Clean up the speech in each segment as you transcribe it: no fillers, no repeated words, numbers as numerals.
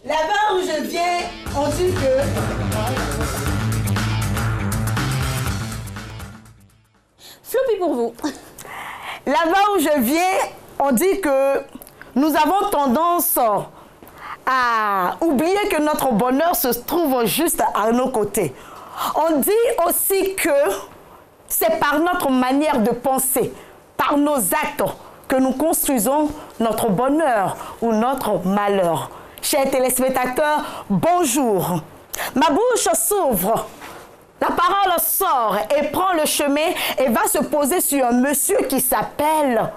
Là-bas où je viens, on dit que... Floppy pour vous. Là-bas où je viens, on dit que nous avons tendance à oublier que notre bonheur se trouve juste à nos côtés. On dit aussi que c'est par notre manière de penser, par nos actes, que nous construisons notre bonheur ou notre malheur. Chers téléspectateurs, bonjour. Ma bouche s'ouvre, la parole sort et prend le chemin et va se poser sur un monsieur qui s'appelle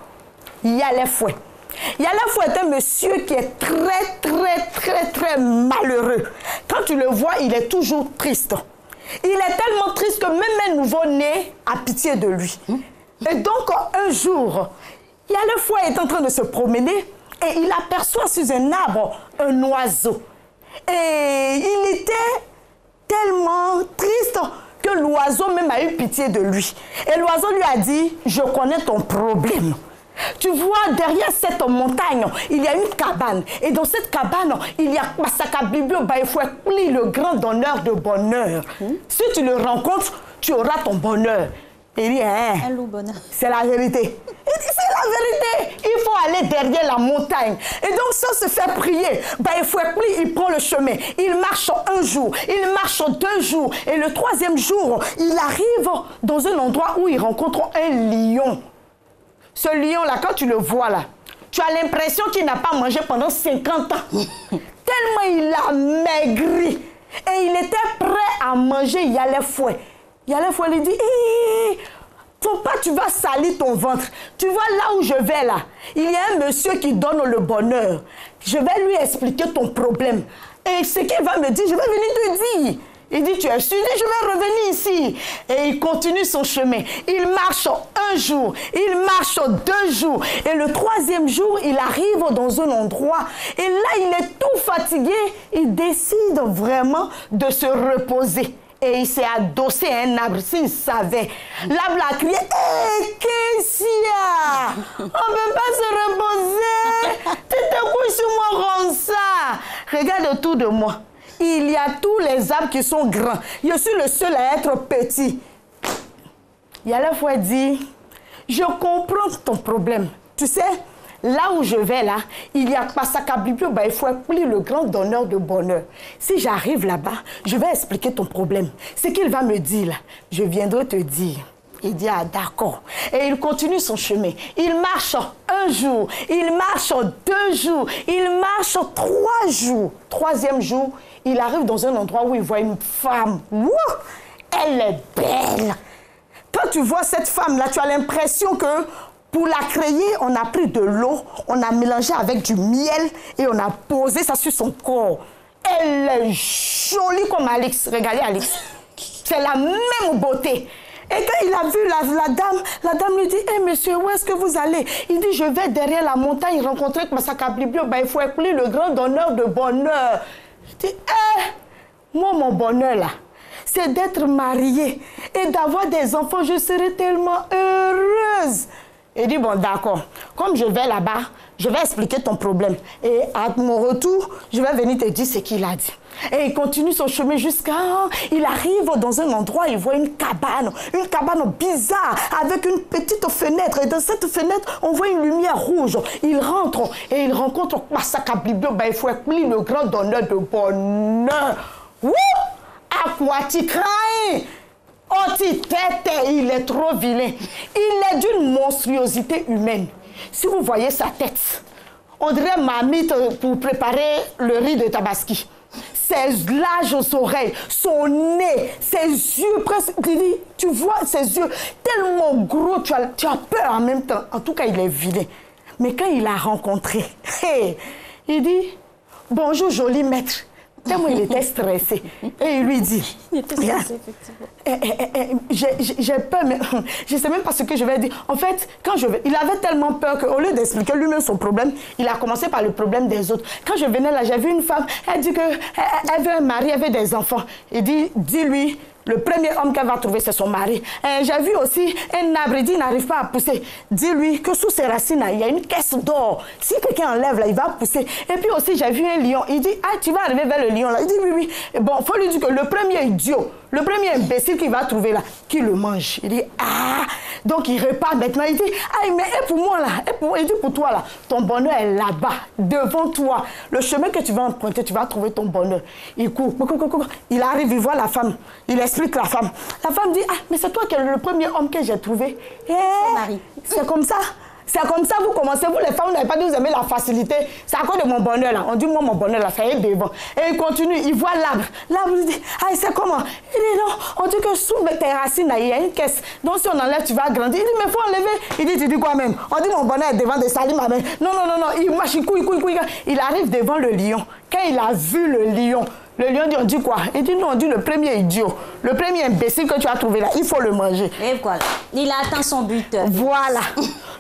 Yalé Fouet. Yalé Fouet est un monsieur qui est très malheureux. Quand tu le vois, il est toujours triste. Il est tellement triste que même un nouveau-né a pitié de lui. Et donc, un jour, Yalé Fouet est en train de se promener et il aperçoit sur un arbre un oiseau. Et il était tellement triste que l'oiseau même a eu pitié de lui. Et l'oiseau lui a dit, je connais ton problème. Tu vois, derrière cette montagne, il y a une cabane. Et dans cette cabane, il y a Masaka Biblio Baïfoué, le grand donneur de bonheur. Si tu le rencontres, tu auras ton bonheur. Il dit, hein, c'est la vérité. Il dit, c'est la vérité. Il faut aller derrière la montagne. Et donc, ça se fait prier. Baïfoué, il prend le chemin. Il marche un jour, il marche 2 jours. Et le 3e jour, il arrive dans un endroit où il rencontre un lion. Ce lion-là, quand tu le vois là, tu as l'impression qu'il n'a pas mangé pendant 50 ans. Tellement il a maigri. Et il était prêt à manger Yalé Fouet. Yalé Fouet lui dit, faut pas, tu vas salir ton ventre. Tu vois là où je vais là, il y a un monsieur qui donne le bonheur. Je vais lui expliquer ton problème. Et ce qu'il va me dire, je vais venir te dire. Il dit, tu es sûr, je vais revenir ici. Et il continue son chemin. Il marche 1 jour, il marche 2 jours. Et le 3e jour, il arrive dans un endroit. Et là, il est tout fatigué. Il décide vraiment de se reposer. Et il s'est adossé à un arbre, s'il savait. L'arbre a crié, hé, qu'est-ce qu'il y a? On ne peut pas se reposer. Tu te couches sur moi comme ça. Regarde autour de moi. Il y a tous les arbres qui sont grands. Je suis le seul à être petit. Yalé Fouet dit, je comprends ton problème. Tu sais, là où je vais là, il y a Masaka Biblio Baïfouet, le grand donneur de bonheur. Si j'arrive là-bas, je vais expliquer ton problème. Ce qu'il va me dire là, je viendrai te dire. Il dit, ah d'accord. Et il continue son chemin. Il marche 1 jour, il marche 2 jours, il marche 3 jours. 3e jour, il arrive dans un endroit où il voit une femme. Wouh! Elle est belle. Quand tu vois cette femme-là, tu as l'impression que pour la créer, on a pris de l'eau, on a mélangé avec du miel et on a posé ça sur son corps. Elle est jolie comme Alix. Regardez Alix. C'est la même beauté. Et quand il a vu la dame lui dit, hé monsieur, où est-ce que vous allez? Il dit, je vais derrière la montagne rencontrer Masaka Biblio Baïfouet, le grand donneur de bonheur. Je dis, moi mon bonheur là, c'est d'être mariée et d'avoir des enfants. Je serai tellement heureuse. Il dit, bon d'accord, comme je vais là-bas, je vais expliquer ton problème. Et à mon retour, je vais venir te dire ce qu'il a dit. Et il continue son chemin jusqu'à... Il arrive dans un endroit, il voit une cabane bizarre, avec une petite fenêtre. Et dans cette fenêtre, on voit une lumière rouge. Il rentre et il rencontre Masaka Biblio Baïfouet, le grand donneur de bonheur. Wouh! À quoi tu crains? Oh, il est trop vilain. Il est d'une monstruosité humaine. Si vous voyez sa tête, on dirait Mamite pour préparer le riz de Tabaski. Ses larges oreilles, son nez, ses yeux presque... Tu vois ses yeux tellement gros, tu as peur en même temps. En tout cas, il est vilain. Mais quand il l'a rencontré, il dit, bonjour joli maître. Tellement il était stressé. Et il lui dit... Il était stressé, effectivement. J'ai peur, mais je ne sais même pas ce que je vais dire. En fait, quand je vais... Il avait tellement peur qu'au lieu d'expliquer lui-même son problème, il a commencé par le problème des autres. Quand je venais là, j'ai vu une femme, elle dit qu'elle veut un mari, elle veut des enfants. Il dit, dis-lui Le premier homme qu'elle va trouver, c'est son mari. J'ai vu aussi un arbre, il dit, il n'arrive pas à pousser. Dis-lui que sous ses racines, il y a une caisse d'or. Si quelqu'un enlève, là, il va pousser. Et puis aussi, j'ai vu un lion. Il dit, ah, tu vas arriver vers le lion, là. Il dit, oui, oui. Et bon, il faut lui dire que le premier idiot, le premier imbécile qu'il va trouver, là, qui le mange. Il dit, ah. Donc, il repart maintenant. Il dit, ah, mais et pour moi, là, il dit, pour toi, là, ton bonheur est là-bas, devant toi. Le chemin que tu vas emprunter, tu vas trouver ton bonheur. Il court. Il arrive, il voit la femme. Il explique la femme. La femme dit, ah, mais c'est toi qui es le premier homme que j'ai trouvé. C'est comme ça. C'est comme ça, vous commencez, vous les femmes, vous n'avez pas dit, vous aimez la facilité. C'est à cause de mon bonheur là. On dit, moi, mon bonheur là, ça y est devant. Et il continue, il voit l'arbre. L'arbre, il dit, ah, c'est comment? Il dit, non, on dit que sous tes racines là, il y a une caisse. Donc si on enlève, tu vas grandir. Il dit, mais il faut enlever. Il dit, tu dis quoi même? On dit, mon bonheur est devant de salir ma main. Non, non, non, non, il marche, il couille. Il arrive devant le lion. Quand il a vu le lion dit, on dit quoi? Il dit, non, on dit le premier idiot, le premier imbécile que tu as trouvé là, il faut le manger. Et voilà, il a atteint son but. Voilà.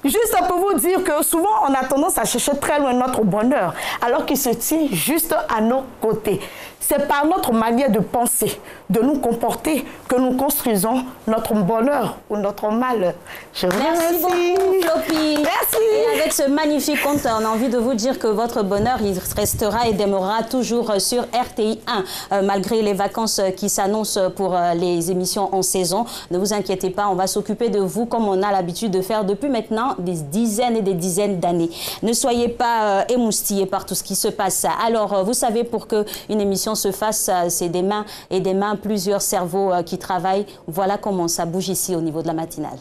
Juste pour vous dire que souvent, on a tendance à chercher très loin notre bonheur, alors qu'il se tient juste à nos côtés. C'est par notre manière de penser, de nous comporter, que nous construisons notre bonheur ou notre malheur. Je vous remercie. Merci beaucoup, Floppy. Merci. Et avec ce magnifique conte, on a envie de vous dire que votre bonheur, il restera et demeurera toujours sur RTI 1. Malgré les vacances qui s'annoncent pour les émissions en saison, ne vous inquiétez pas, on va s'occuper de vous comme on a l'habitude de faire depuis maintenant des dizaines et des dizaines d'années. Ne soyez pas émoustillés par tout ce qui se passe. Alors, vous savez, pour qu'une émission se fasse, c'est des mains et des mains, plusieurs cerveaux qui travaillent. Voilà comment ça bouge ici au niveau de la matinale.